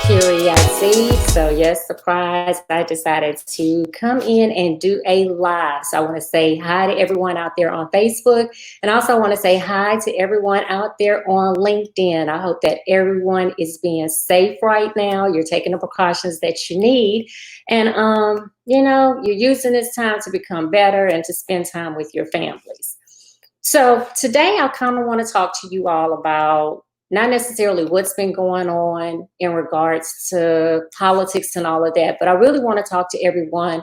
Carey Yazeed. So yes, surprise, I decided to come in and do a live. So I want to say hi to everyone out there on Facebook. And also I want to say hi to everyone out there on LinkedIn. I hope that everyone is being safe right now. You're taking the precautions that you need. And, you're using this time to become better and to spend time with your families. So today I kind of want to talk to you all about not necessarily what's been going on in regards to politics and all of that, but I really want to talk to everyone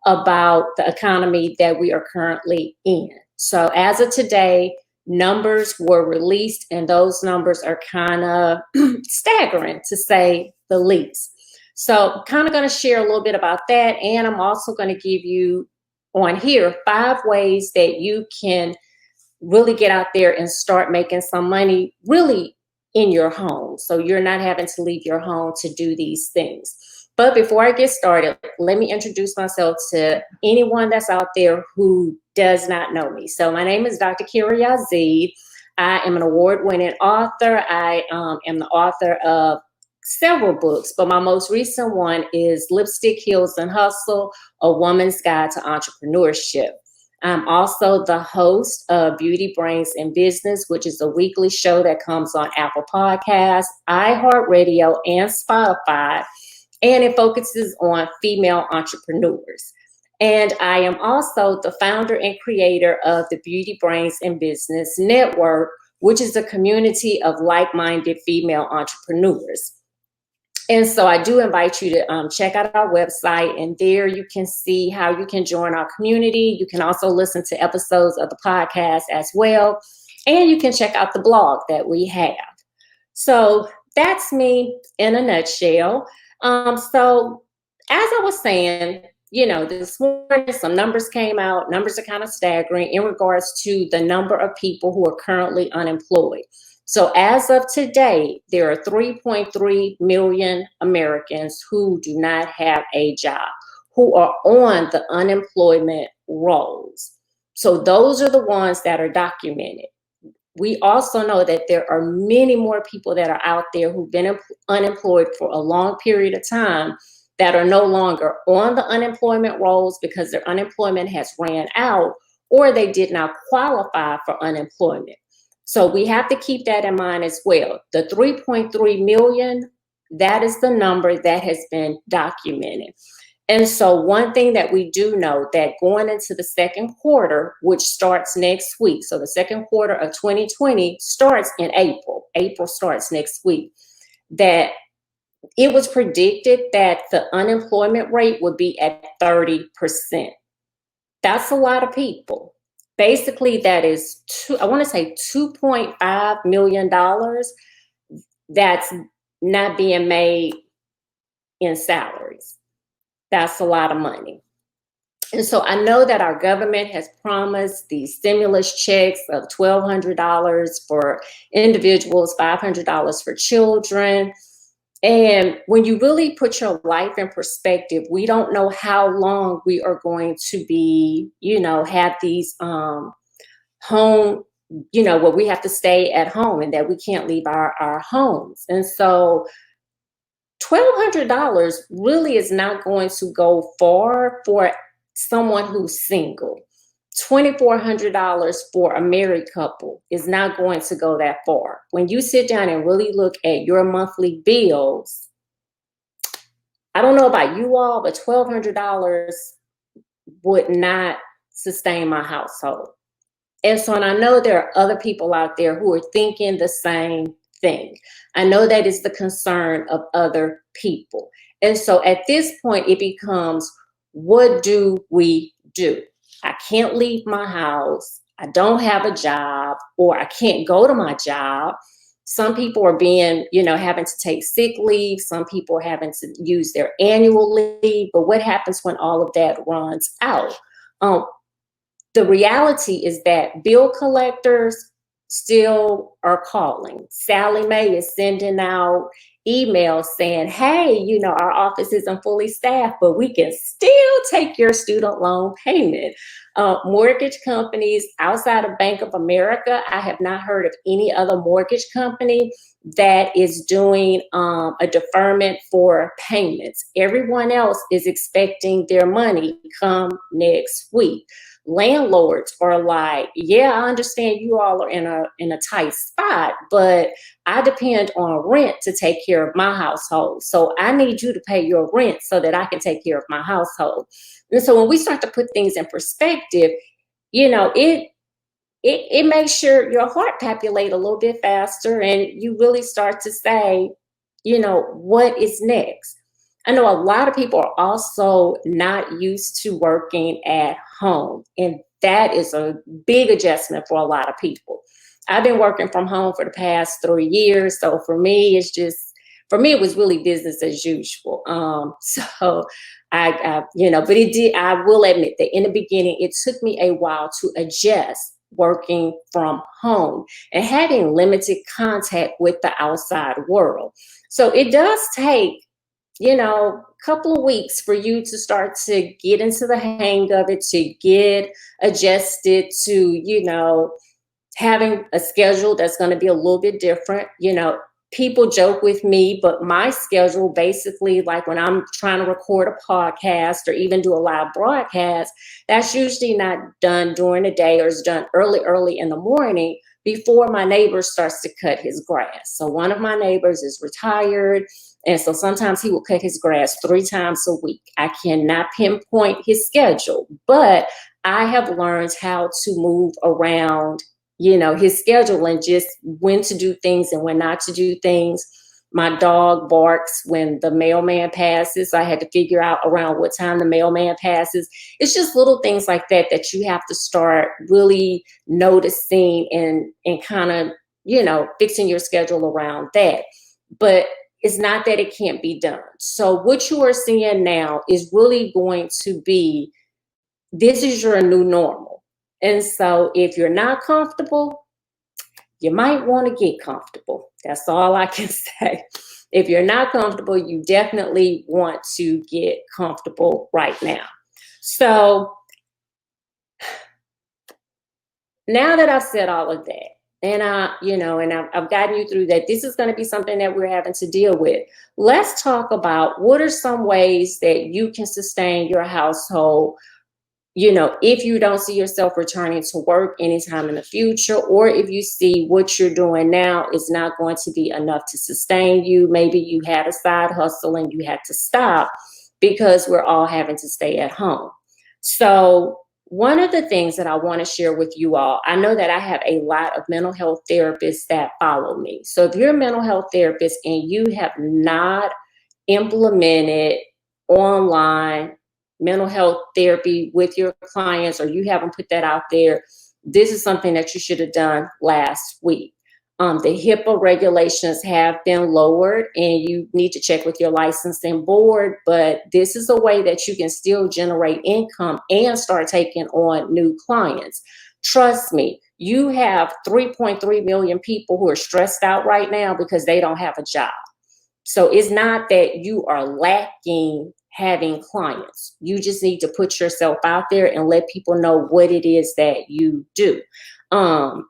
about the economy that we are currently in. So as of today, numbers were released, and those numbers are kind of staggering, to say the least. So kind of going to share a little bit about that, and I'm also going to give you on here 5 ways that you can really get out there and start making some money really in your home. So you're not having to leave your home to do these things. But before I get started, let me introduce myself to anyone that's out there who does not know me. So my name is Dr. Carey Yazeed. I am an award-winning author. I am the author of several books, but my most recent one is Lipstick, Heels, and Hustle, A Woman's Guide to Entrepreneurship. I'm also the host of Beauty, Brains, and Business, which is a weekly show that comes on Apple Podcasts, iHeartRadio, and Spotify, and it focuses on female entrepreneurs. And I am also the founder and creator of the Beauty, Brains, and Business Network, which is a community of like-minded female entrepreneurs. And so I do invite you to check out our website, and there you can see how you can join our community. You can also listen to episodes of the podcast as well, and you can check out the blog that we have. So that's me in a nutshell. So as I was saying, this morning some numbers came out. Numbers are kind of staggering in regards to the number of people who are currently unemployed. So as of today, there are 3.3 million Americans who do not have a job, who are on the unemployment rolls. So those are the ones that are documented. We also know that there are many more people that are out there who've been unemployed for a long period of time that are no longer on the unemployment rolls because their unemployment has ran out or they did not qualify for unemployment. So we have to keep that in mind as well. The 3.3 million, that is the number that has been documented. And so one thing that we do know that going into the second quarter, which starts next week, so the second quarter of 2020 starts in April. April starts next week, that it was predicted that the unemployment rate would be at 30%. That's a lot of people. Basically, that is $2.5 million that's not being made in salaries. That's a lot of money. And so I know that our government has promised these stimulus checks of $1,200 for individuals, $500 for children. And when you really put your life in perspective, we don't know how long we are going to be, have these home, where we have to stay at home and that we can't leave our homes. And so $1,200 really is not going to go far for someone who's single. $2,400 for a married couple is not going to go that far. When you sit down and really look at your monthly bills, I don't know about you all, but $1,200 would not sustain my household. And so, and I know there are other people out there who are thinking the same thing. I know that is the concern of other people. And so at this point, it becomes, what do we do? I can't leave my house. I don't have a job, or I can't go to my job. Some people are being, having to take sick leave. Some people are having to use their annual leave. But what happens when all of that runs out? The reality is that bill collectors still are calling. Sally Mae is sending out email saying, hey, our office isn't fully staffed, but we can still take your student loan payment. Mortgage companies outside of Bank of America, I have not heard of any other mortgage company that is doing a deferment for payments. Everyone else is expecting their money come next week. Landlords are like, yeah, I understand you all are in a tight spot, but I depend on rent to take care of my household. So I need you to pay your rent so that I can take care of my household. And so when we start to put things in perspective, it makes your heart populate a little bit faster, and you really start to say, what is next? I know a lot of people are also not used to working at home, and that is a big adjustment for a lot of people. I've been working from home for the past 3 years, so for me, it was really business as usual. So but it did. I will admit that in the beginning, it took me a while to adjust working from home and having limited contact with the outside world. So it does take, a couple of weeks for you to start to get into the hang of it, to get adjusted to, having a schedule that's going to be a little bit different. People joke with me, but my schedule basically, like when I'm trying to record a podcast or even do a live broadcast, that's usually not done during the day, or is done early in the morning before my neighbor starts to cut his grass. So one of my neighbors is retired, and so sometimes he will cut his grass 3 times a week. I cannot pinpoint his schedule, but I have learned how to move around his schedule and just when to do things and when not to do things. My dog barks when the mailman passes. I had to figure out around what time the mailman passes. It's just little things like that that you have to start really noticing and kind of, fixing your schedule around that. But it's not that it can't be done. So what you are seeing now is really going to be, this is your new normal. And so if you're not comfortable, you might want to get comfortable. That's all I can say. If you're not comfortable, you definitely want to get comfortable right now. So now that I've said all of that, and I've gotten you through that, this is going to be something that we're having to deal with. Let's talk about what are some ways that you can sustain your household, if you don't see yourself returning to work anytime in the future, or if you see what you're doing now is not going to be enough to sustain you. Maybe you had a side hustle and you had to stop because we're all having to stay at home. So one of the things that I want to share with you all, I know that I have a lot of mental health therapists that follow me. So if you're a mental health therapist and you have not implemented online mental health therapy with your clients, or you haven't put that out there, this is something that you should have done last week. The HIPAA regulations have been lowered, and you need to check with your licensing board, but this is a way that you can still generate income and start taking on new clients. Trust me, you have 3.3 million people who are stressed out right now because they don't have a job. So it's not that you are lacking having clients. You just need to put yourself out there and let people know what it is that you do. And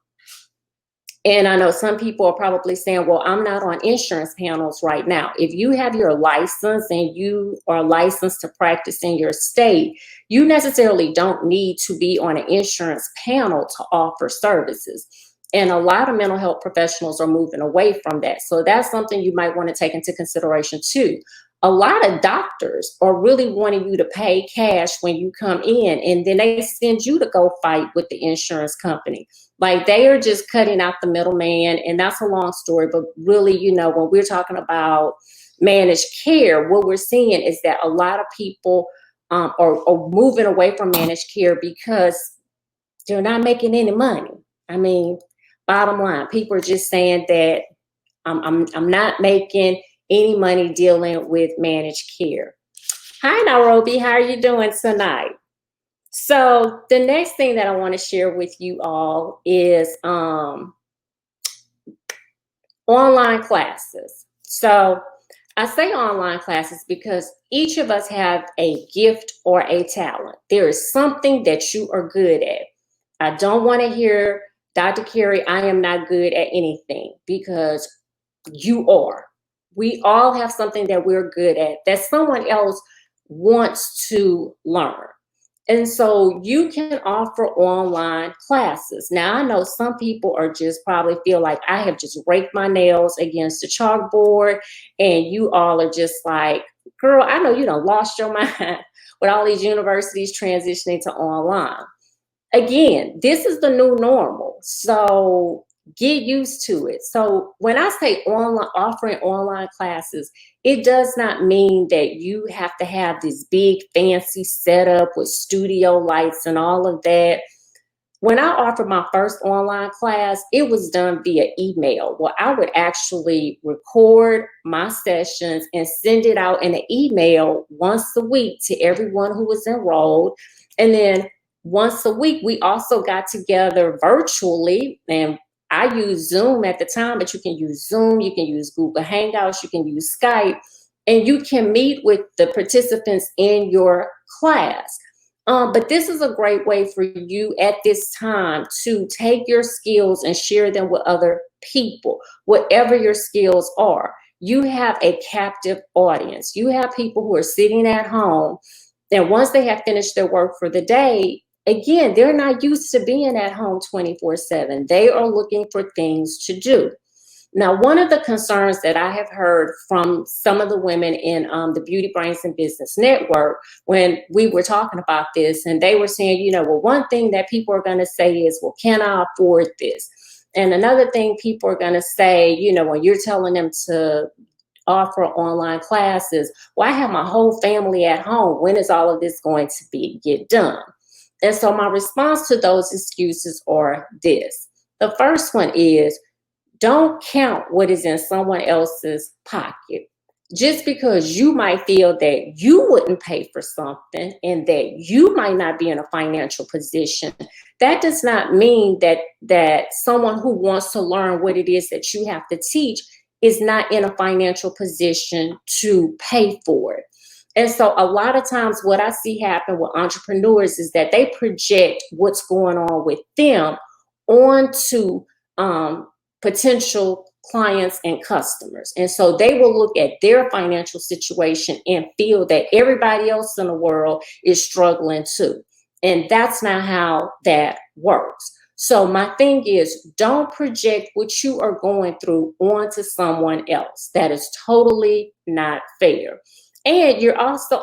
I know some people are probably saying, well, I'm not on insurance panels right now. If you have your license and you are licensed to practice in your state, you necessarily don't need to be on an insurance panel to offer services. And a lot of mental health professionals are moving away from that. So that's something you might want to take into consideration too. A lot of doctors are really wanting you to pay cash when you come in, and then they send you to go fight with the insurance company. Like, they are just cutting out the middleman, and that's a long story. But really, when we're talking about managed care, what we're seeing is that a lot of people are moving away from managed care because they're not making any money. I mean, bottom line, people are just saying that I'm not making any money dealing with managed care. Hi, Nairobi. How are you doing tonight? So the next thing that I want to share with you all is online classes. So I say online classes because each of us have a gift or a talent. There is something that you are good at. I don't want to hear, Dr. Carey, I am not good at anything, because you are. We all have something that we're good at that someone else wants to learn. And so you can offer online classes. Now, I know some people are just probably feel like I have just raked my nails against the chalkboard, and you all are just like, girl, I know you done lost your mind with all these universities transitioning to online. Again, this is the new normal. So get used to it. So when I say online, offering online classes, it does not mean that you have to have this big fancy setup with studio lights and all of that. When I offered my first online class, it was done via email. Well, I would actually record my sessions and send it out in an email once a week to everyone who was enrolled. And then once a week, we also got together virtually, and I used Zoom at the time, but you can use Zoom, you can use Google Hangouts, you can use Skype, and you can meet with the participants in your class. But this is a great way for you at this time to take your skills and share them with other people, whatever your skills are. You have a captive audience. You have people who are sitting at home, and once they have finished their work for the day, again, they're not used to being at home 24/7. They are looking for things to do. Now, one of the concerns that I have heard from some of the women in the Beauty Brains and Business Network, when we were talking about this, and they were saying, well, one thing that people are going to say is, well, can I afford this? And another thing people are going to say, when you're telling them to offer online classes, well, I have my whole family at home. When is all of this going to get done? And so my response to those excuses are this. The first one is, don't count what is in someone else's pocket. Just because you might feel that you wouldn't pay for something and that you might not be in a financial position, that does not mean that someone who wants to learn what it is that you have to teach is not in a financial position to pay for it. And so a lot of times what I see happen with entrepreneurs is that they project what's going on with them onto potential clients and customers. And so they will look at their financial situation and feel that everybody else in the world is struggling too. And that's not how that works. So my thing is, don't project what you are going through onto someone else. That is totally not fair. And you're also,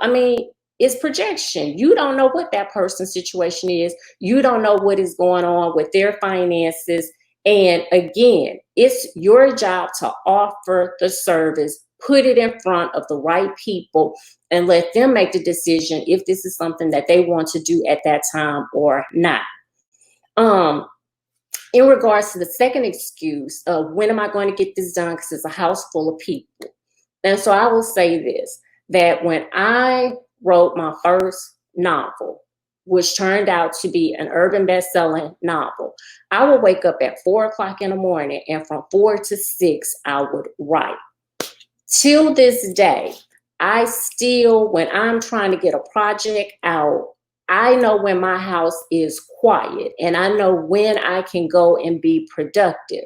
it's projection. You don't know what that person's situation is. You don't know what is going on with their finances. And again, it's your job to offer the service, put it in front of the right people, and let them make the decision if this is something that they want to do at that time or not. In regards to the second excuse of when am I going to get this done because it's a house full of people. And so I will say this, that when I wrote my first novel, which turned out to be an urban best-selling novel, I would wake up at 4 o'clock in the morning, and from 4 to 6, I would write. Till this day, I still, when I'm trying to get a project out, I know when my house is quiet, and I know when I can go and be productive.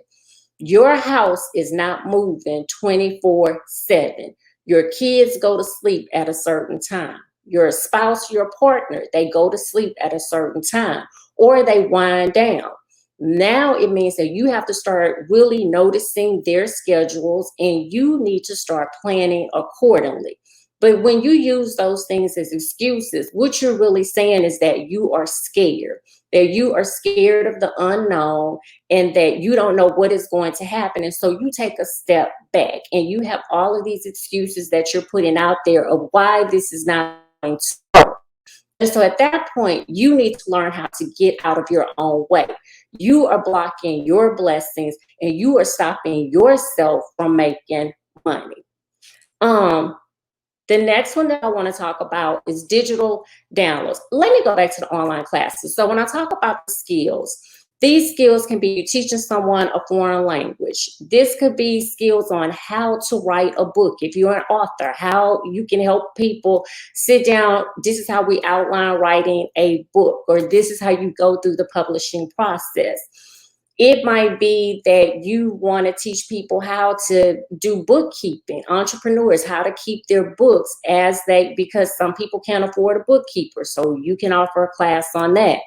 Your house is not moving 24/7. Your kids go to sleep at a certain time. Your spouse, your partner, they go to sleep at a certain time, or they wind down. Now it means that you have to start really noticing their schedules, and you need to start planning accordingly. But when you use those things as excuses, what you're really saying is that you are scared, that you are scared of the unknown, and that you don't know what is going to happen. And so you take a step back, and you have all of these excuses that you're putting out there of why this is not going to work. And so at that point, you need to learn how to get out of your own way. You are blocking your blessings, and you are stopping yourself from making money. The next one that I want to talk about is digital downloads. Let me go back to the online classes. So when I talk about the skills, These skills can be you teaching someone a foreign language. This could be skills on how to write a book. If you're an author, how you can help people sit down. This is how we outline writing a book, or this is how you go through the publishing process. It might be that you want to teach people how to do bookkeeping, entrepreneurs, how to keep their books because some people can't afford a bookkeeper. So you can offer a class on that.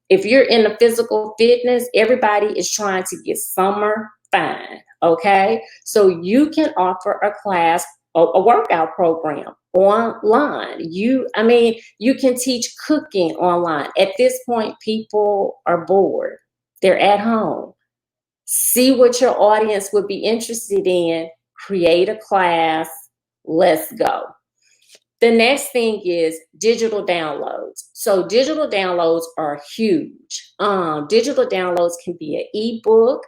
If you're in the physical fitness, everybody is trying to get summer fine, okay? So you can offer a class, a workout program online. You can teach cooking online. At this point, people are bored. They're at home. See what your audience would be interested in, create a class, let's go. The next thing is digital downloads. So digital downloads are huge. Digital downloads can be an ebook.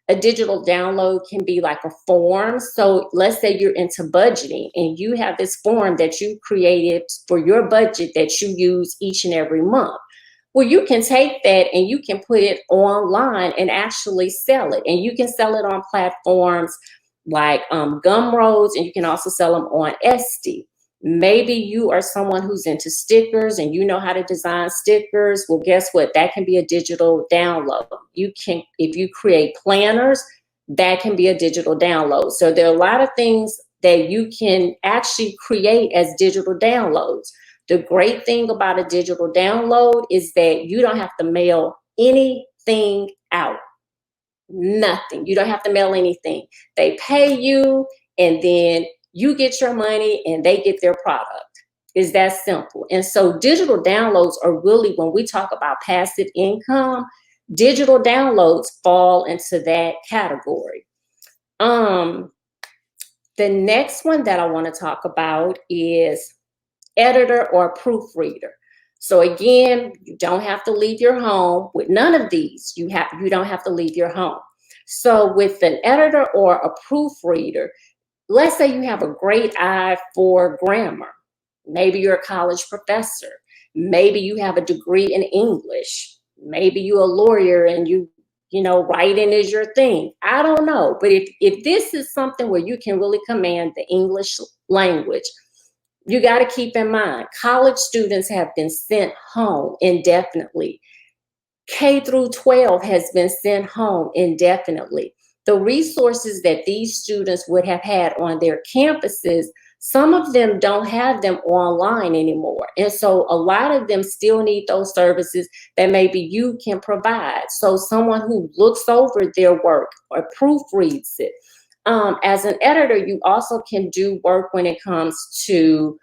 A digital download can be like a form. So let's say you're into budgeting and you have this form that you created for your budget that you use each and every month. Well, you can take that and you can put it online and actually sell it. And you can sell it on platforms like Gumroads, and you can also sell them on Etsy. Maybe you are someone who's into stickers and you know how to design stickers. Well, guess what? That can be a digital download. If you create planners, that can be a digital download. So there are a lot of things that you can actually create as digital downloads. The great thing about a digital download is that you don't have to mail anything out. Nothing. You don't have to mail anything. They pay you, and then you get your money and they get their product. It's that simple. And so digital downloads are really, when we talk about passive income, digital downloads fall into that category. The next one that I want to talk about is editor or proofreader. So again, you don't have to leave your home. With none of these, you don't have to leave your home. So with an editor or a proofreader, let's say you have a great eye for grammar. Maybe you're a college professor. Maybe you have a degree in English. Maybe you're a lawyer and writing is your thing. I don't know. But if this is something where you can really command the English language, you got to keep in mind, college students have been sent home indefinitely. K through 12 has been sent home indefinitely. The resources that these students would have had on their campuses, some of them don't have them online anymore. And so a lot of them still need those services that maybe you can provide. So someone who looks over their work or proofreads it. As an editor, you also can do work when it comes to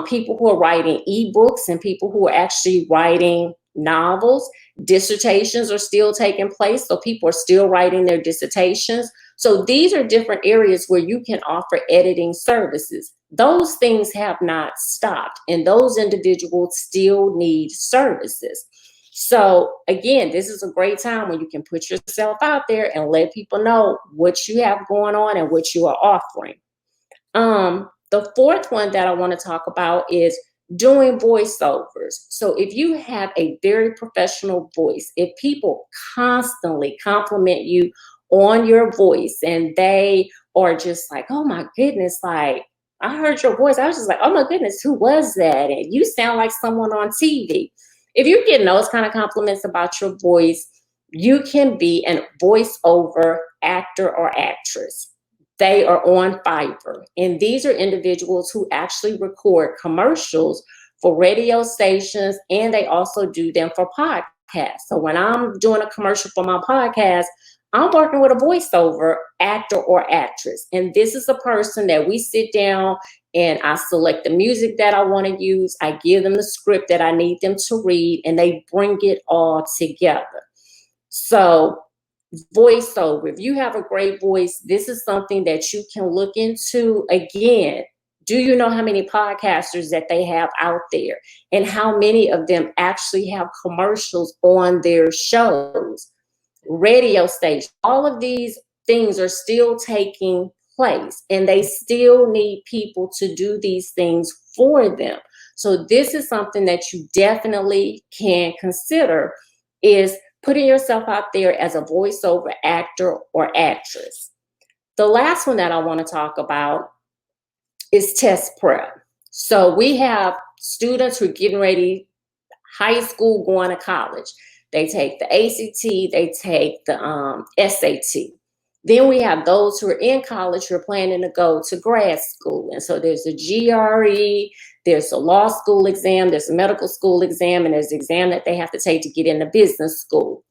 people who are writing ebooks and people who are actually writing novels. Dissertations are still taking place, so people are still writing their dissertations. So these are different areas where you can offer editing services. Those things have not stopped, and those individuals still need services. So again, this is a great time when you can put yourself out there and let people know what you have going on and what you are offering. The fourth one that I want to talk about is doing voiceovers. So if you have a very professional voice, if people constantly compliment you on your voice and they are just like, oh my goodness, like I heard your voice. I was just like, oh my goodness, who was that? And you sound like someone on TV. If you're getting those kind of compliments about your voice, you can be a voiceover actor or actress. They are on Fiverr. And these are individuals who actually record commercials for radio stations, and they also do them for podcasts. So when I'm doing a commercial for my podcast, I'm working with a voiceover actor or actress. And this is a person that we sit down and I select the music that I want to use. I give them the script that I need them to read, and they bring it all together. So voiceover, if you have a great voice, this is something that you can look into. Again, do you know how many podcasters that they have out there and how many of them actually have commercials on their shows? Radio stations, all of these things are still taking place, and they still need people to do these things for them. So this is something that you definitely can consider, is putting yourself out there as a voiceover actor or actress. The last one that I want to talk about is test prep. So we have students who are getting ready, high school, going to college. They take the ACT, they take the SAT. Then we have those who are in college who are planning to go to grad school. And so there's a GRE, there's a law school exam, there's a medical school exam, and there's an exam that they have to take to get into business school.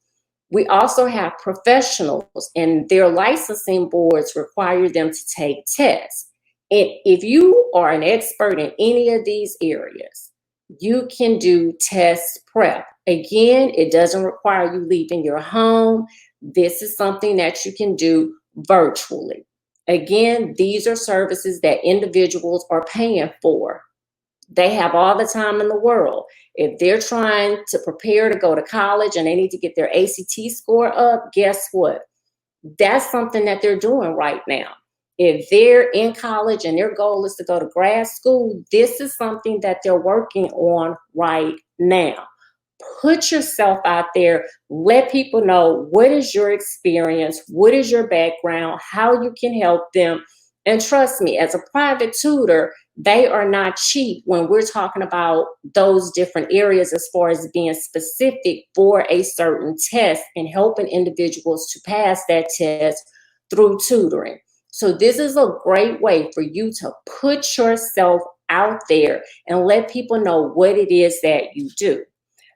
We also have professionals, and their licensing boards require them to take tests. And if you are an expert in any of these areas, you can do test prep. Again, it doesn't require you leaving your home. This is something that you can do virtually. Again, these are services that individuals are paying for. They have all the time in the world. If they're trying to prepare to go to college and they need to get their ACT score up, guess what? That's something that they're doing right now. If they're in college and their goal is to go to grad school, this is something that they're working on right now. Put yourself out there. Let people know what is your experience, what is your background, how you can help them. And trust me, as a private tutor, they are not cheap when we're talking about those different areas as far as being specific for a certain test and helping individuals to pass that test through tutoring. So this is a great way for you to put yourself out there and let people know what it is that you do.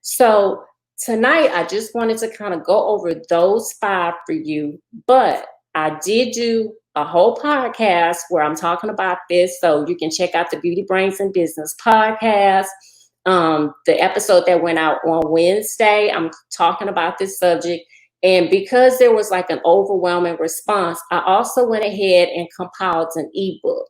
So tonight, I just wanted to kind of go over those 5 for you, but I did do a whole podcast where I'm talking about this. So you can check out the Beauty Brains and Business podcast. The episode that went out on Wednesday, I'm talking about this subject. And because there was like an overwhelming response, I also went ahead and compiled an ebook.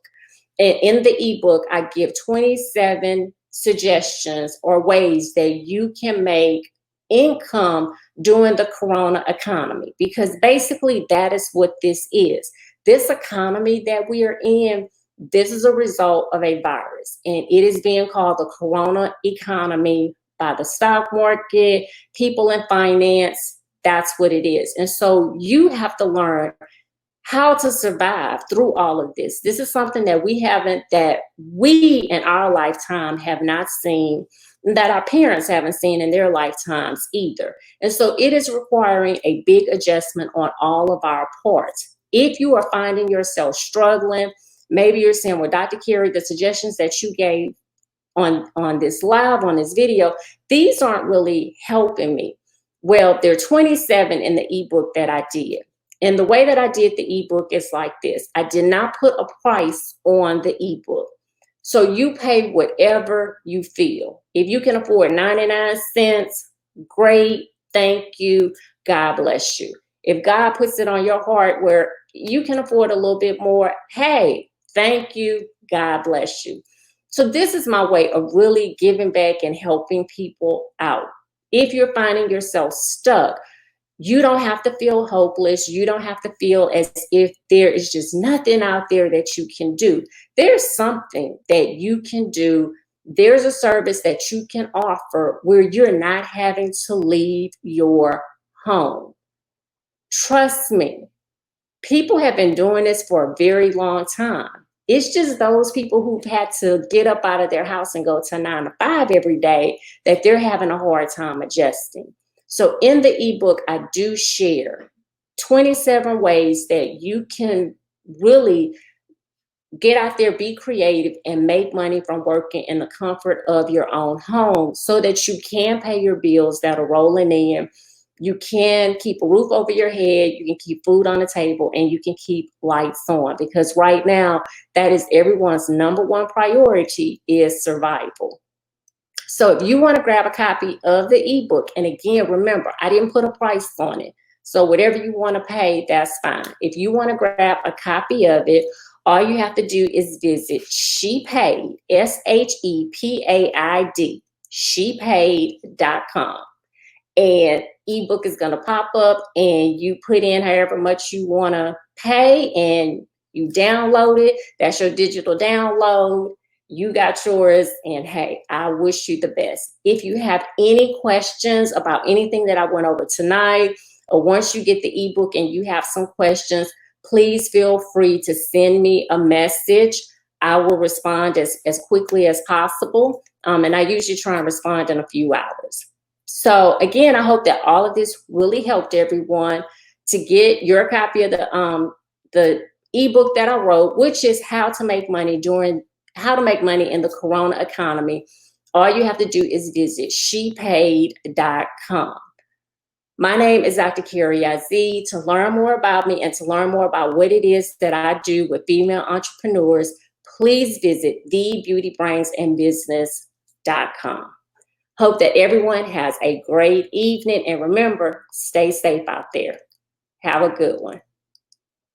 And in the ebook, I give 27 suggestions or ways that you can make income during the corona economy, because basically that is what this is. This economy that we are in, this is a result of a virus, and it is being called the corona economy by the stock market, people in finance. That's what it is. And so you have to learn how to survive through all of this. This is something that we in our lifetime have not seen, that our parents haven't seen in their lifetimes either. And so it is requiring a big adjustment on all of our parts. If you are finding yourself struggling, maybe you're saying, well, Dr. Carey, the suggestions that you gave on this live, on this video, these aren't really helping me. Well, there are 27 in the ebook that I did. And the way that I did the ebook is like this. I did not put a price on the ebook. So you pay whatever you feel. If you can afford 99 cents, great, thank you, God bless you. If God puts it on your heart where you can afford a little bit more, hey, thank you, God bless you. So this is my way of really giving back and helping people out. If you're finding yourself stuck, you don't have to feel hopeless. You don't have to feel as if there is just nothing out there that you can do. There's something that you can do. There's a service that you can offer where you're not having to leave your home. Trust me, people have been doing this for a very long time. It's just those people who've had to get up out of their house and go to 9 to 5 every day that they're having a hard time adjusting. So in the ebook, I do share 27 ways that you can really get out there, be creative, and make money from working in the comfort of your own home so that you can pay your bills that are rolling in. You can keep a roof over your head, you can keep food on the table, and you can keep lights on, because right now, that is everyone's number one priority, is survival. So if you want to grab a copy of the ebook, and again, remember, I didn't put a price on it. So whatever you want to pay, that's fine. If you want to grab a copy of it, all you have to do is visit ShePaid, SHEPAID, ShePaid.com. And ebook is going to pop up, and you put in however much you want to pay, and you download it. That's your digital download. You got yours, and hey, I wish you the best. If you have any questions about anything that I went over tonight, or once you get the ebook and you have some questions, please feel free to send me a message. I will respond as quickly as possible. And I usually try and respond in a few hours. So again, I hope that all of this really helped everyone. To get your copy of the ebook that I wrote, which is how to make money in the corona economy, all you have to do is visit shepaid.com. My name is Dr. Carey Yazeed. To learn more about me and to learn more about what it is that I do with female entrepreneurs, please visit thebeautybrainsandbusiness.com. Hope that everyone has a great evening, and remember, stay safe out there. Have a good one.